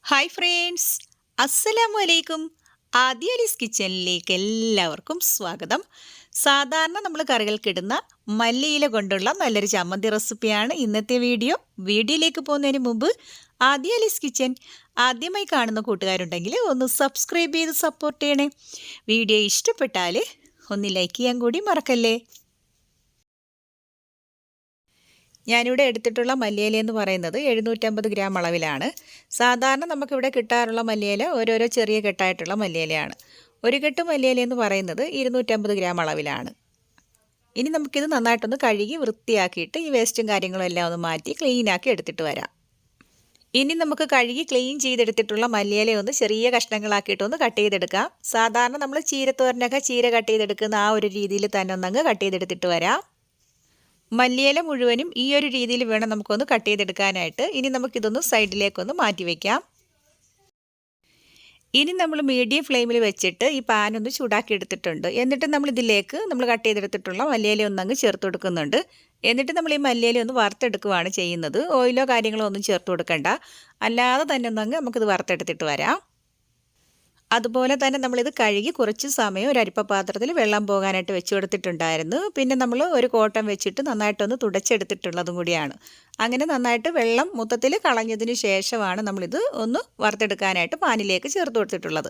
Hi friends, അസ്സലാമു അലൈക്കും. ആദ്യാലിസ് കിച്ചണിലേക്ക് എല്ലാവർക്കും സ്വാഗതം. സാധാരണ നമ്മൾ കറികൾക്കിടുന്ന മല്ലിയില കൊണ്ടുള്ള നല്ലൊരു ചമ്മന്തി റെസിപ്പിയാണ് ഇന്നത്തെ വീഡിയോ. വീഡിയോയിലേക്ക് പോകുന്നതിന് മുമ്പ് ആദ്യാലിസ് കിച്ചൺ ആദ്യമായി കാണുന്ന കൂട്ടുകാരുണ്ടെങ്കിൽ ഒന്ന് സബ്സ്ക്രൈബ് ചെയ്ത് സപ്പോർട്ട് ചെയ്യണേ. വീഡിയോ ഇഷ്ടപ്പെട്ടാൽ ഒന്ന് ലൈക്ക് ചെയ്യാൻ കൂടി മറക്കല്ലേ. ഞാനിവിടെ എടുത്തിട്ടുള്ള മല്ലിയില എന്ന് പറയുന്നത് 750 ഗ്രാം അളവിലാണ്. സാധാരണ നമുക്കിവിടെ കിട്ടാറുള്ള മല്ലിയില ഓരോരോ ചെറിയ കെട്ടായിട്ടുള്ള മല്ലിയിലയാണ്. ഒരു കെട്ട് മല്ലിയില എന്ന് പറയുന്നത് 250 ഗ്രാം അളവിലാണ്. ഇനി നമുക്കിത് നന്നായിട്ടൊന്ന് കഴുകി വൃത്തിയാക്കിയിട്ട് ഈ വേസ്റ്റും കാര്യങ്ങളും എല്ലാം ഒന്ന് മാറ്റി ക്ലീനാക്കി എടുത്തിട്ട് വരാം. ഇനി നമുക്ക് കഴുകി ക്ലീൻ ചെയ്തെടുത്തിട്ടുള്ള മല്ലിയില ഒന്ന് ചെറിയ കഷ്ണങ്ങളാക്കിയിട്ടൊന്ന് കട്ട് ചെയ്തെടുക്കാം. സാധാരണ നമ്മൾ ചീരത്തോരനൊക്കെ ചീര കട്ട് ചെയ്തെടുക്കുന്ന ആ ഒരു രീതിയിൽ തന്നെ ഒന്നങ്ങ് കട്ട് ചെയ്തെടുത്തിട്ട് വരാം. മല്ലിയില മുഴുവനും ഈ ഒരു രീതിയിൽ വേണം നമുക്കൊന്ന് കട്ട് ചെയ്തെടുക്കാനായിട്ട്. ഇനി നമുക്കിതൊന്ന് സൈഡിലേക്കൊന്ന് മാറ്റി വയ്ക്കാം. ഇനി നമ്മൾ മീഡിയം ഫ്ലെയിമിൽ വെച്ചിട്ട് ഈ പാൻ ഒന്ന് ചൂടാക്കി എടുത്തിട്ടുണ്ട്. എന്നിട്ട് നമ്മൾ കട്ട് ചെയ്തെടുത്തിട്ടുള്ള മല്ലിയില ഒന്നങ്ങ് ചേർത്ത് കൊടുക്കുന്നുണ്ട്. എന്നിട്ട് നമ്മൾ ഈ മല്ലിയില ഒന്ന് വറുത്തെടുക്കുകയാണ് ചെയ്യുന്നത്. ഓയിലോ കാര്യങ്ങളോ ഒന്നും ചേർത്ത് കൊടുക്കണ്ട, അല്ലാതെ തന്നെ ഒന്നങ്ങ് നമുക്കിത് വറുത്തെടുത്തിട്ട് വരാം. അതുപോലെ തന്നെ നമ്മളിത് കഴുകി കുറച്ച് സമയം ഒരു അരിപ്പപാത്രത്തിൽ വെള്ളം പോകാനായിട്ട് വെച്ച് കൊടുത്തിട്ടുണ്ടായിരുന്നു. പിന്നെ നമ്മൾ ഒരു കോട്ടൺ വെച്ചിട്ട് നന്നായിട്ടൊന്ന് തുടച്ചെടുത്തിട്ടുള്ളതും കൂടിയാണ്. അങ്ങനെ നന്നായിട്ട് വെള്ളം മൊത്തത്തിൽ കളഞ്ഞതിന് ശേഷമാണ് നമ്മളിത് ഒന്ന് വറുത്തെടുക്കാനായിട്ട് പാനിലേക്ക് ചേർത്ത് കൊടുത്തിട്ടുള്ളത്.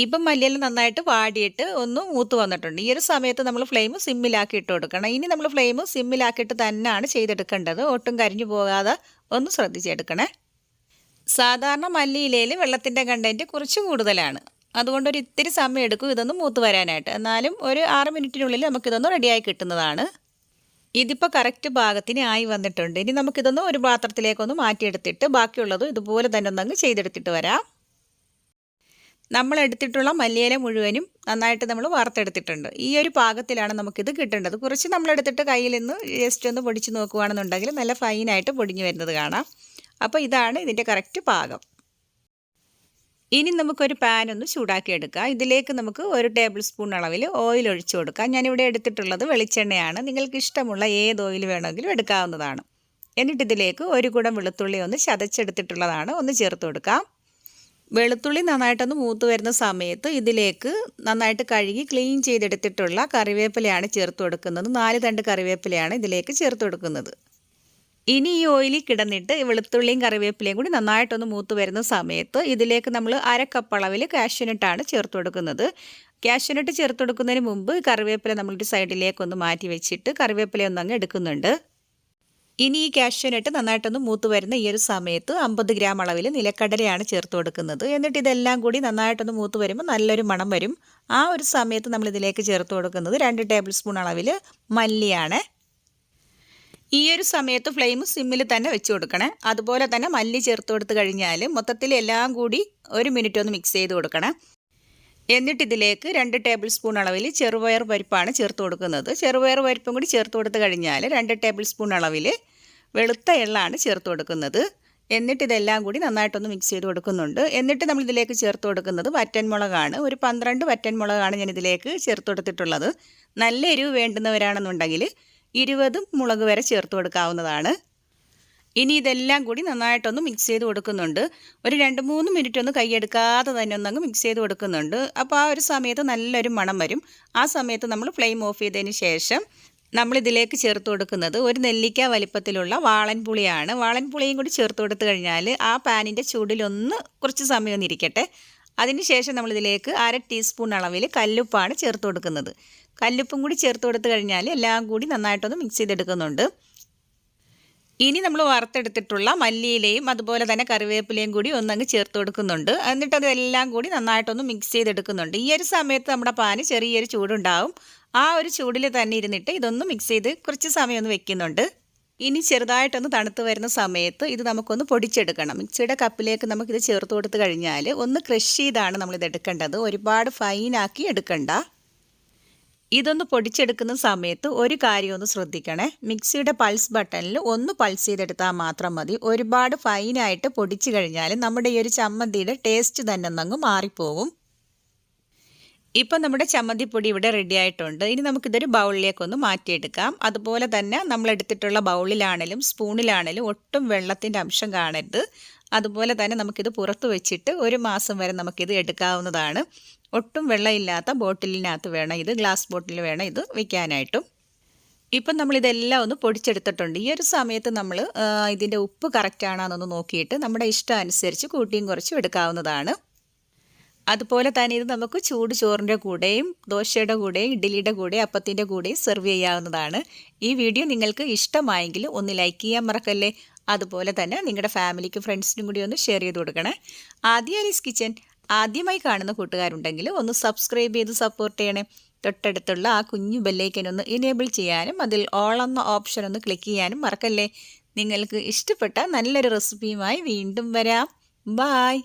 ഇപ്പം മല്ലിയില നന്നായിട്ട് വാടിയിട്ട് ഒന്ന് മൂത്ത് വന്നിട്ടുണ്ട്. ഈ ഒരു സമയത്ത് നമ്മൾ ഫ്ലെയിം സിമ്മിലാക്കി ഇട്ട് കൊടുക്കണം. ഇനി നമ്മൾ ഫ്ലെയിം സിമ്മിലാക്കിയിട്ട് തന്നെയാണ് ചെയ്തെടുക്കേണ്ടത്. ഒട്ടും കരിഞ്ഞു പോകാതെ ഒന്ന് ശ്രദ്ധിച്ചെടുക്കണേ. സാധാരണ മല്ലിയിലയിൽ വെള്ളത്തിൻ്റെ കണ്ടൻറ്റ് കുറച്ച് കൂടുതലാണ്. അതുകൊണ്ടൊരു ഇത്തിരി സമയം എടുക്കും ഇതൊന്ന് മൂത്ത് വരാനായിട്ട്. എന്നാലും ഒരു 6 മിനിറ്റിനുള്ളിൽ നമുക്കിതൊന്ന് റെഡിയായി കിട്ടുന്നതാണ്. ഇതിപ്പോൾ കറക്റ്റ് പാകത്തിന് ആയി വന്നിട്ടുണ്ട്. ഇനി നമുക്കിതൊന്ന് ഒരു പാത്രത്തിലേക്കൊന്ന് മാറ്റിയെടുത്തിട്ട് ബാക്കിയുള്ളതും ഇതുപോലെ തന്നെ ഒന്നങ്ങ് ചെയ്തെടുത്തിട്ട് വരാം. നമ്മൾ എടുത്തിട്ടുള്ള മല്ലിയില മുഴുവനും നന്നായിട്ട് നമ്മൾ വറുത്തെടുത്തിട്ടുണ്ട്. ഈ ഒരു പാകത്തിലാണ് നമുക്കിത് കിട്ടേണ്ടത്. കുറച്ച് നമ്മളെടുത്തിട്ട് കയ്യിൽ നിന്ന് ജസ്റ്റ് ഒന്ന് പൊടിച്ച് നോക്കുകയാണെന്നുണ്ടെങ്കിൽ നല്ല ഫൈനായിട്ട് പൊടിഞ്ഞു വരുന്നത് കാണാം. അപ്പോൾ ഇതാണ് ഇതിൻ്റെ കറക്റ്റ് പാകം. ഇനി നമുക്കൊരു പാൻ ഒന്ന് ചൂടാക്കി എടുക്കാം. ഇതിലേക്ക് നമുക്ക് 1 ടേബിൾ സ്പൂൺ അളവിൽ ഓയിൽ ഒഴിച്ചു കൊടുക്കാം. ഞാനിവിടെ എടുത്തിട്ടുള്ളത് വെളിച്ചെണ്ണയാണ്. നിങ്ങൾക്ക് ഇഷ്ടമുള്ള ഏത് ഓയിൽ വേണമെങ്കിലും എടുക്കാവുന്നതാണ്. എന്നിട്ട് ഇതിലേക്ക് 1 കുടം വെളുത്തുള്ളി ഒന്ന് ചതച്ചെടുത്തിട്ടുള്ളതാണ് ഒന്ന് ചേർത്ത് കൊടുക്കാം. വെളുത്തുള്ളി നന്നായിട്ടൊന്ന് മൂത്ത് വരുന്ന സമയത്ത് ഇതിലേക്ക് നന്നായിട്ട് കഴുകി ക്ലീൻ ചെയ്തെടുത്തിട്ടുള്ള കറിവേപ്പിലയാണ് ചേർത്ത് കൊടുക്കുന്നത്. 4 തണ്ട് കറിവേപ്പിലയാണ് ഇതിലേക്ക് ചേർത്ത് കൊടുക്കുന്നത്. ഇനി ഈ ഓയിലിൽ കിടന്നിട്ട് വെളുത്തുള്ളിയും കറിവേപ്പിലയും കൂടി നന്നായിട്ടൊന്ന് മൂത്ത് വരുന്ന സമയത്ത് ഇതിലേക്ക് നമ്മൾ 1/2 കപ്പ് അളവിൽ കാഷ്യൂനട്ടാണ് ചേർത്ത് കൊടുക്കുന്നത്. കാഷ്യൂനട്ട് ചേർത്ത് കൊടുക്കുന്നതിന് മുമ്പ് കറിവേപ്പില നമ്മളൊരു സൈഡിലേക്കൊന്ന് മാറ്റി വെച്ചിട്ട് കറിവേപ്പില ഒന്നങ്ങ് എടുക്കുന്നുണ്ട്. ഇനി ഈ കാഷ്യൂനട്ട് നന്നായിട്ടൊന്ന് മൂത്ത് വരുന്ന ഈ ഒരു സമയത്ത് 50 ഗ്രാം അളവിൽ നിലക്കടലയാണ് ചേർത്ത് കൊടുക്കുന്നത്. എന്നിട്ട് ഇതെല്ലാം കൂടി നന്നായിട്ടൊന്ന് മൂത്ത് വരുമ്പോൾ നല്ലൊരു മണം വരും. ആ ഒരു സമയത്ത് നമ്മളിതിലേക്ക് ചേർത്ത് കൊടുക്കുന്നത് 2 ടേബിൾ സ്പൂൺ അളവിൽ മല്ലിയാണ്. ഈ ഒരു സമയത്ത് ഫ്ലെയിം സിമ്മിൽ തന്നെ വെച്ച് കൊടുക്കണേ. അതുപോലെ തന്നെ മല്ലി ചേർത്ത് കൊടുത്ത് കഴിഞ്ഞാൽ മൊത്തത്തിൽ എല്ലാം കൂടി 1 മിനിറ്റ് ഒന്ന് മിക്സ് ചെയ്ത് കൊടുക്കണം. എന്നിട്ട് ഇതിലേക്ക് 2 ടേബിൾ സ്പൂൺ അളവിൽ ചെറുപയർ പരിപ്പാണ് ചേർത്ത് കൊടുക്കുന്നത്. ചെറുപയർ പരിപ്പും കൂടി ചേർത്ത് കൊടുത്ത് കഴിഞ്ഞാൽ 2 ടേബിൾ സ്പൂൺ അളവിൽ വെളുത്ത എള്ളാണ് ചേർത്ത് കൊടുക്കുന്നത്. എന്നിട്ട് ഇതെല്ലാം കൂടി നന്നായിട്ടൊന്ന് മിക്സ് ചെയ്ത് കൊടുക്കുന്നുണ്ട്. എന്നിട്ട് നമ്മൾ ഇതിലേക്ക് ചേർത്ത് കൊടുക്കുന്നത് വറ്റൻമുളകാണ്. ഒരു 12 വറ്റൻമുളകാണ് ഞാൻ ഇതിലേക്ക് ചേർത്ത് കൊടുത്തിട്ടുള്ളത്. നല്ല എരിവ് വേണ്ടുന്നവരാണെന്നുണ്ടെങ്കിൽ 20 മുളക് വരെ ചേർത്ത് കൊടുക്കാവുന്നതാണ്. ഇനി ഇതെല്ലാം കൂടി നന്നായിട്ടൊന്ന് മിക്സ് ചെയ്ത് കൊടുക്കുന്നുണ്ട്. ഒരു 2-3 മിനിറ്റ് ഒന്ന് കൈയെടുക്കാതെ തന്നെ ഒന്നങ്ങ് മിക്സ് ചെയ്ത് കൊടുക്കുന്നുണ്ട്. അപ്പോൾ ആ ഒരു സമയത്ത് നല്ലൊരു മണം വരും. ആ സമയത്ത് നമ്മൾ ഫ്ലെയിം ഓഫ് ചെയ്തതിന് ശേഷം നമ്മളിതിലേക്ക് ചേർത്ത് കൊടുക്കുന്നത് ഒരു നെല്ലിക്ക വലിപ്പത്തിലുള്ള വാളൻപുളിയാണ്. വാളൻപുളിയും കൂടി ചേർത്ത് കൊടുത്തു കഴിഞ്ഞാൽ ആ പാനിൻ്റെ ചൂടിലൊന്ന് കുറച്ച് സമയം ഒന്ന് ഇരിക്കട്ടെ. അതിനുശേഷം നമ്മളിതിലേക്ക് 1/2 ടീസ്പൂൺ അളവിൽ കല്ലുപ്പാണ് ചേർത്ത് കൊടുക്കുന്നത്. കല്ലുപ്പും കൂടി ചേർത്ത് കൊടുത്തു കഴിഞ്ഞാൽ എല്ലാം കൂടി നന്നായിട്ടൊന്ന് മിക്സ് ചെയ്തെടുക്കുന്നുണ്ട്. ഇനി നമ്മൾ വറുത്തെടുത്തിട്ടുള്ള മല്ലിയിലയും അതുപോലെ തന്നെ കറിവേപ്പിലയും കൂടി ഒന്നങ്ങ് ചേർത്ത് കൊടുക്കുന്നുണ്ട്. എന്നിട്ട് അതെല്ലാം കൂടി നന്നായിട്ടൊന്ന് മിക്സ് ചെയ്തെടുക്കുന്നുണ്ട്. ഈ ഒരു സമയത്ത് നമ്മുടെ പാന് ചെറിയൊരു ചൂടുണ്ടാവും. ആ ഒരു ചൂടിൽ തന്നെ ഇരുന്നിട്ട് ഇതൊന്ന് മിക്സ് ചെയ്ത് കുറച്ച് സമയം ഒന്ന് വെക്കുന്നുണ്ട്. ഇനി ചെറുതായിട്ടൊന്ന് തണുത്ത് വരുന്ന സമയത്ത് ഇത് നമുക്കൊന്ന് പൊടിച്ചെടുക്കണം. മിക്സിയുടെ കപ്പിലേക്ക് നമുക്കിത് ചേർത്ത് കൊടുത്ത് കഴിഞ്ഞാൽ ഒന്ന് ക്രഷ് ചെയ്താണ് നമ്മളിത് എടുക്കേണ്ടത്. ഒരുപാട് ഫൈനാക്കി എടുക്കണ്ട. ഇതൊന്ന് പൊടിച്ചെടുക്കുന്ന സമയത്ത് ഒരു കാര്യം ഒന്ന് ശ്രദ്ധിക്കണേ. മിക്സിയുടെ പൾസ് ബട്ടണിൽ ഒന്ന് പൾസ് ചെയ്തെടുത്താൽ മാത്രം മതി. ഒരുപാട് ഫൈനായിട്ട് പൊടിച്ചു കഴിഞ്ഞാൽ നമ്മുടെ ഈ ഒരു ചമ്മന്തിയുടെ ടേസ്റ്റ് തന്നെ ഒന്നങ്ങ് മാറിപ്പോകും. ഇപ്പം നമ്മുടെ ചമ്മന്തിപ്പൊടി ഇവിടെ റെഡി ആയിട്ടുണ്ട്. ഇനി നമുക്കിതൊരു ബൗളിലേക്കൊന്ന് മാറ്റിയെടുക്കാം. അതുപോലെ തന്നെ നമ്മൾ എടുത്തിട്ടുള്ള ബൗളിലാണെങ്കിലും സ്പൂണിലാണെങ്കിലും ഒട്ടും വെള്ളത്തിൻ്റെ അംശം കാണരുത്. അതുപോലെ തന്നെ നമുക്കിത് പുറത്ത് വെച്ചിട്ട് 1 മാസം വരെ നമുക്കിത് എടുക്കാവുന്നതാണ്. ഒട്ടും വെള്ളമില്ലാത്ത ബോട്ടിലിനകത്ത് വേണം ഇത്, ഗ്ലാസ് ബോട്ടിൽ വേണം ഇത് വയ്ക്കാനായിട്ടും. ഇപ്പം നമ്മളിതെല്ലാം ഒന്ന് പൊടിച്ചെടുത്തിട്ടുണ്ട്. ഈ ഒരു സമയത്ത് നമ്മൾ ഇതിൻ്റെ ഉപ്പ് കറക്റ്റ് ആണോയെന്നൊന്ന് നോക്കിയിട്ട് നമ്മുടെ ഇഷ്ടം അനുസരിച്ച് കൂട്ടിയും കുറച്ചും എടുക്കാവുന്നതാണ്. അതുപോലെ തന്നെ ഇത് നമുക്ക് ചൂട് ചോറിൻ്റെ കൂടെയും ദോശയുടെ കൂടെയും ഇഡ്ഡലിയുടെ കൂടെയും അപ്പത്തിൻ്റെ കൂടെയും സെർവ് ചെയ്യാവുന്നതാണ്. ഈ വീഡിയോ നിങ്ങൾക്ക് ഇഷ്ടമായെങ്കിൽ ഒന്ന് ലൈക്ക് ചെയ്യാൻ മറക്കല്ലേ. അതുപോലെ തന്നെ നിങ്ങളുടെ ഫാമിലിക്ക് ഫ്രണ്ട്സിനും കൂടി ഒന്ന് ഷെയർ ചെയ്ത് കൊടുക്കണേ. ആദ്യ കിച്ചൻ ആദ്യമായി കാണുന്ന കൂട്ടുകാരുണ്ടെങ്കിൽ ഒന്ന് സബ്സ്ക്രൈബ് ചെയ്ത് സപ്പോർട്ട് ചെയ്യണേ. തൊട്ടടുത്തുള്ള ആ കുഞ്ഞു ബെല്ലൈക്കൻ ഒന്ന് എനേബിൾ ചെയ്യാനും അതിൽ ഓൾ എന്ന ഓപ്ഷൻ ഒന്ന് ക്ലിക്ക് ചെയ്യാനും മറക്കല്ലേ. നിങ്ങൾക്ക് ഇഷ്ടപ്പെട്ട നല്ലൊരു റെസിപ്പിയുമായി വീണ്ടും വരാം. ബായ്.